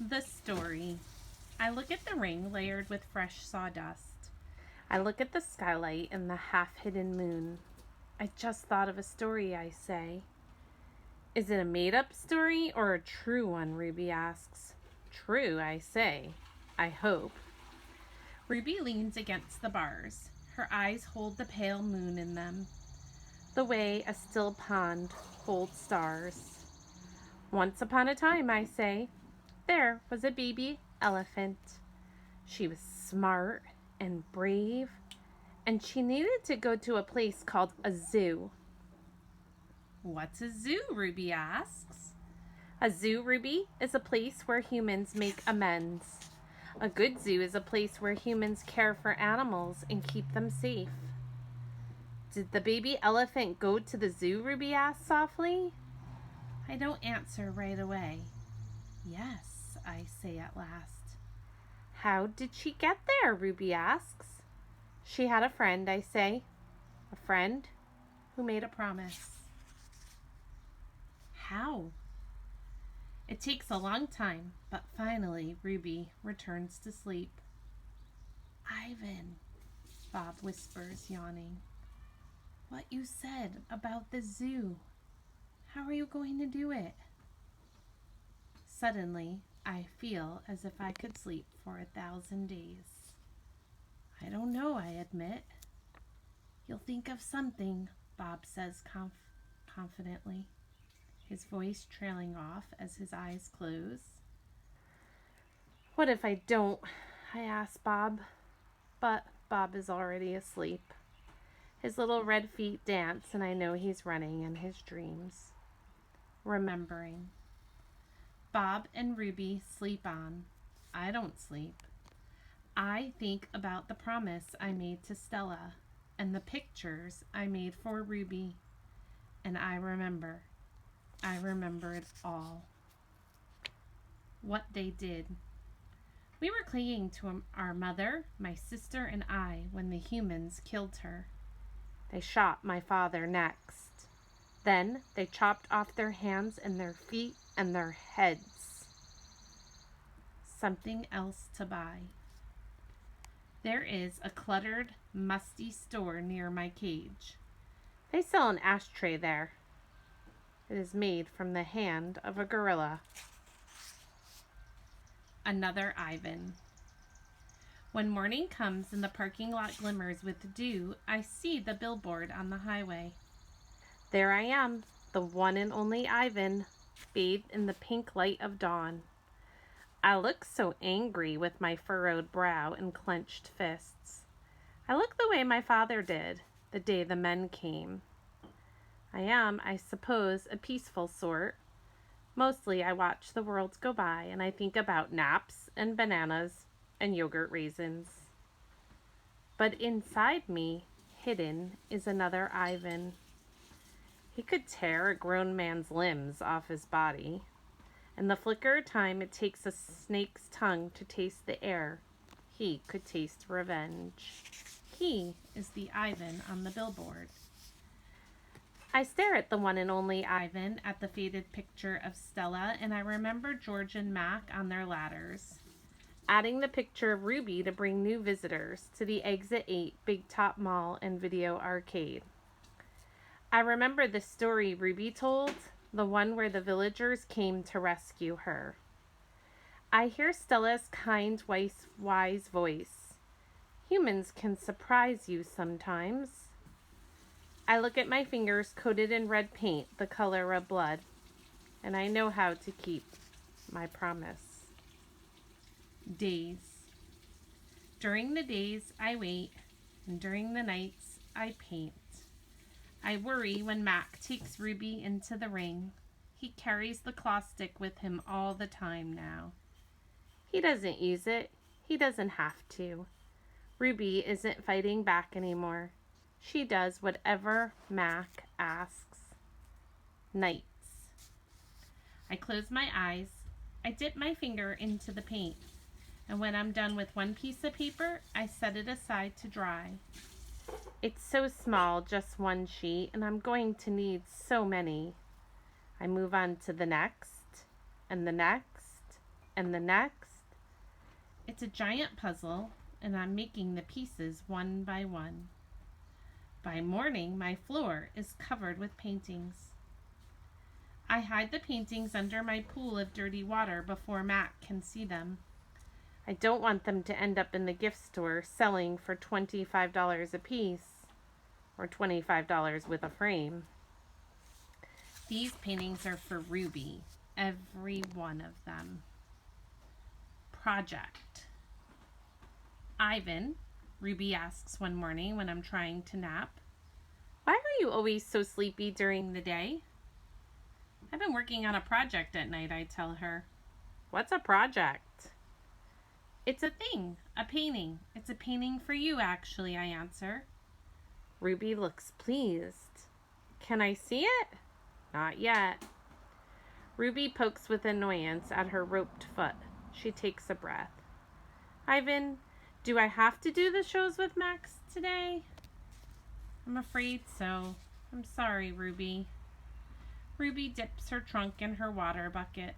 The story. I look at the ring layered with fresh sawdust. I look at the skylight and the half-hidden moon. I just thought of a story, I say. Is it a made-up story or a true one, Ruby asks. True, I say. I hope. Ruby leans against the bars. Her eyes hold the pale moon in them, the way a still pond holds stars. Once upon a time, I say, there was a baby elephant. She was smart and brave, and she needed to go to a place called a zoo. What's a zoo? Ruby asks. A zoo, Ruby, is a place where humans make amends. A good zoo is a place where humans care for animals and keep them safe. Did the baby elephant go to the zoo? Ruby asks softly. I don't answer right away. Yes, I say at last. How did she get there? Ruby asks. She had a friend, I say. A friend who made a promise. How? It takes a long time, but finally Ruby returns to sleep. Ivan, Bob whispers, yawning. What you said about the zoo. How are you going to do it? Suddenly, I feel as if I could sleep for 1,000 days. I don't know, I admit. You'll think of something, Bob says confidently, his voice trailing off as his eyes close. What if I don't? I ask Bob. But Bob is already asleep. His little red feet dance, and I know he's running in his dreams. Remembering. Bob and Ruby sleep on. I don't sleep. I think about the promise I made to Stella and the pictures I made for Ruby. And I remember. I remember it all. What they did. We were clinging to our mother, my sister, and I when the humans killed her. They shot my father next. Then they chopped off their hands and their feet and their heads. Something else to buy. There is a cluttered, musty store near my cage. They sell an ashtray there. It is made from the hand of a gorilla. Another Ivan. When morning comes and the parking lot glimmers with dew, I see the billboard on the highway. There I am, the one and only Ivan, bathed in the pink light of dawn. I look so angry with my furrowed brow and clenched fists. I look the way my father did the day the men came. I am, I suppose, a peaceful sort. Mostly I watch the world go by and I think about naps and bananas and yogurt raisins. But inside me, hidden, is another Ivan. He could tear a grown man's limbs off his body. In the flicker of time it takes a snake's tongue to taste the air, he could taste revenge. He is the Ivan on the billboard. I stare at the one and only Ivan, at the faded picture of Stella, and I remember George and Mac on their ladders, adding the picture of Ruby to bring new visitors to the Exit 8 Big Top Mall and Video Arcade. I remember the story Ruby told, the one where the villagers came to rescue her. I hear Stella's kind, wise voice. Humans can surprise you sometimes. I look at my fingers coated in red paint, the color of blood, and I know how to keep my promise. Days. During the days I wait, and during the nights I paint. I worry when Mac takes Ruby into the ring. He carries the claw stick with him all the time now. He doesn't use it. He doesn't have to. Ruby isn't fighting back anymore. She does whatever Mac asks. Nights. I close my eyes. I dip my finger into the paint. And when I'm done with one piece of paper, I set it aside to dry. It's so small, just one sheet, and I'm going to need so many. I move on to the next, and the next, and the next. It's a giant puzzle, and I'm making the pieces one by one. By morning, my floor is covered with paintings. I hide the paintings under my pool of dirty water before Mac can see them. I don't want them to end up in the gift store selling for $25 a piece, or $25 with a frame. These paintings are for Ruby, every one of them. Project. Ivan, Ruby asks one morning when I'm trying to nap, "Why are you always so sleepy during the day?" "I've been working on a project at night," I tell her. "What's a project?" "It's a thing, a painting. It's a painting for you, actually," I answer. Ruby looks pleased. "Can I see it?" "Not yet." Ruby pokes with annoyance at her roped foot. She takes a breath. "Ivan, do I have to do the shows with Max today?" "I'm afraid so. I'm sorry, Ruby." Ruby dips her trunk in her water bucket.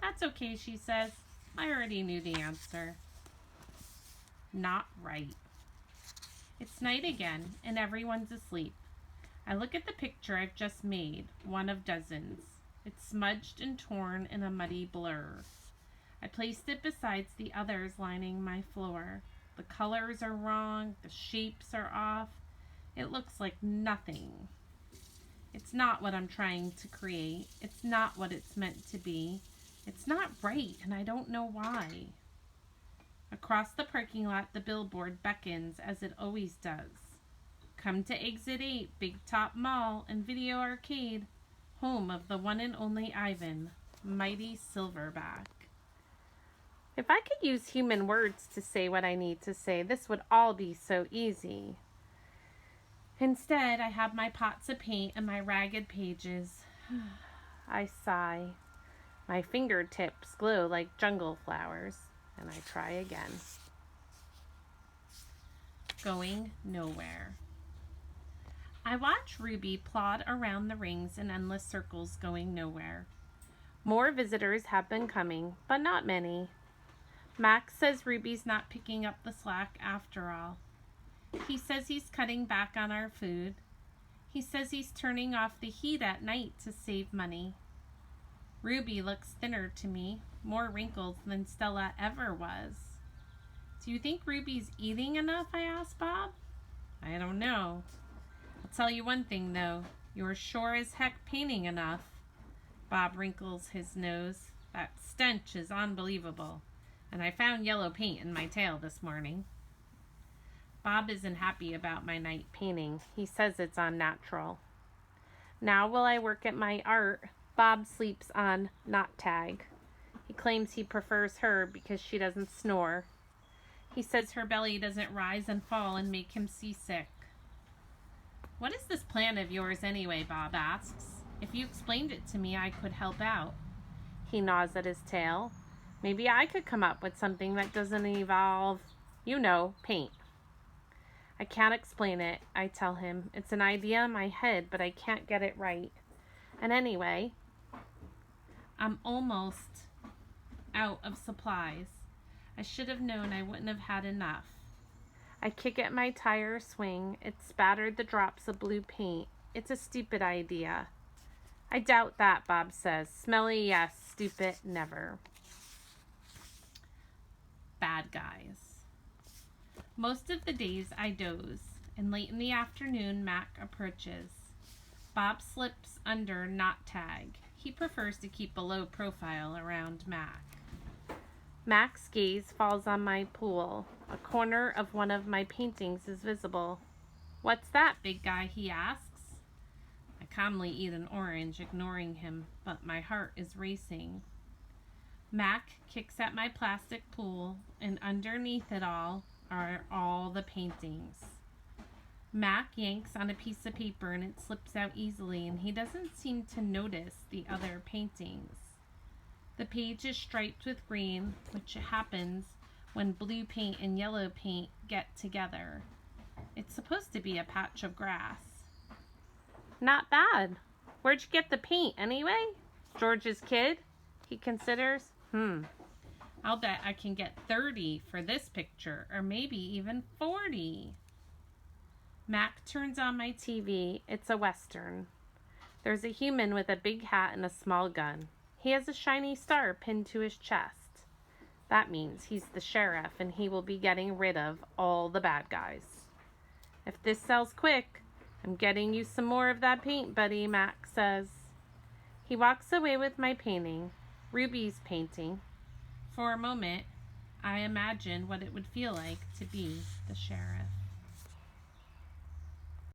"That's okay," she says. "I already knew the answer." Not right. It's night again, and everyone's asleep. I look at the picture I've just made, one of dozens. It's smudged and torn in a muddy blur. I placed it beside the others lining my floor. The colors are wrong, the shapes are off. It looks like nothing. It's not what I'm trying to create. It's not what it's meant to be. It's not right, and I don't know why. Across the parking lot, the billboard beckons as it always does. "Come to Exit 8, Big Top Mall and Video Arcade, home of the one and only Ivan, mighty Silverback." If I could use human words to say what I need to say, this would all be so easy. Instead, I have my pots of paint and my ragged pages. I sigh. My fingertips glow like jungle flowers, and I try again. Going nowhere. I watch Ruby plod around the rings in endless circles, going nowhere. More visitors have been coming, but not many. Max says Ruby's not picking up the slack after all. He says he's cutting back on our food. He says he's turning off the heat at night to save money. Ruby looks thinner to me, more wrinkles than Stella ever was. "Do you think Ruby's eating enough?" I ask Bob. "I don't know. I'll tell you one thing, though. You're sure as heck painting enough." Bob wrinkles his nose. "That stench is unbelievable. And I found yellow paint in my tail this morning." Bob isn't happy about my night painting. He says it's unnatural. Now while I work at my art, Bob sleeps on Not Tag. He claims he prefers her because she doesn't snore. He says her belly doesn't rise and fall and make him seasick. "What is this plan of yours anyway?" Bob asks. "If you explained it to me, I could help out." He gnaws at his tail. "Maybe I could come up with something that doesn't involve, paint." "I can't explain it," I tell him. "It's an idea in my head, but I can't get it right. And anyway, I'm almost out of supplies. I should have known I wouldn't have had enough." I kick at my tire swing. It spattered the drops of blue paint. "It's a stupid idea." "I doubt that," Bob says. "Smelly, yes. Stupid, never." Bad guys. Most of the days I doze, and late in the afternoon Mac approaches. Bob slips under Not Tag. He prefers to keep a low profile around Mac. Mac's gaze falls on my pool. A corner of one of my paintings is visible. "What's that, big guy?" he asks. I calmly eat an orange, ignoring him, but my heart is racing. Mac kicks at my plastic pool, and underneath it all are all the paintings. Mac yanks on a piece of paper and it slips out easily, and he doesn't seem to notice the other paintings. The page is striped with green, which happens when blue paint and yellow paint get together. It's supposed to be a patch of grass. "Not bad. Where'd you get the paint anyway?" "George's kid," he considers. I'll bet I can get 30 for this picture, or maybe even 40. Mac turns on my TV. It's a Western. There's a human with a big hat and a small gun. He has a shiny star pinned to his chest. That means he's the sheriff, and he will be getting rid of all the bad guys. If this sells quick, I'm getting you some more of that paint, buddy, Mac says. He walks away with my painting, Ruby's painting. For a moment, I imagine what it would feel like to be the sheriff.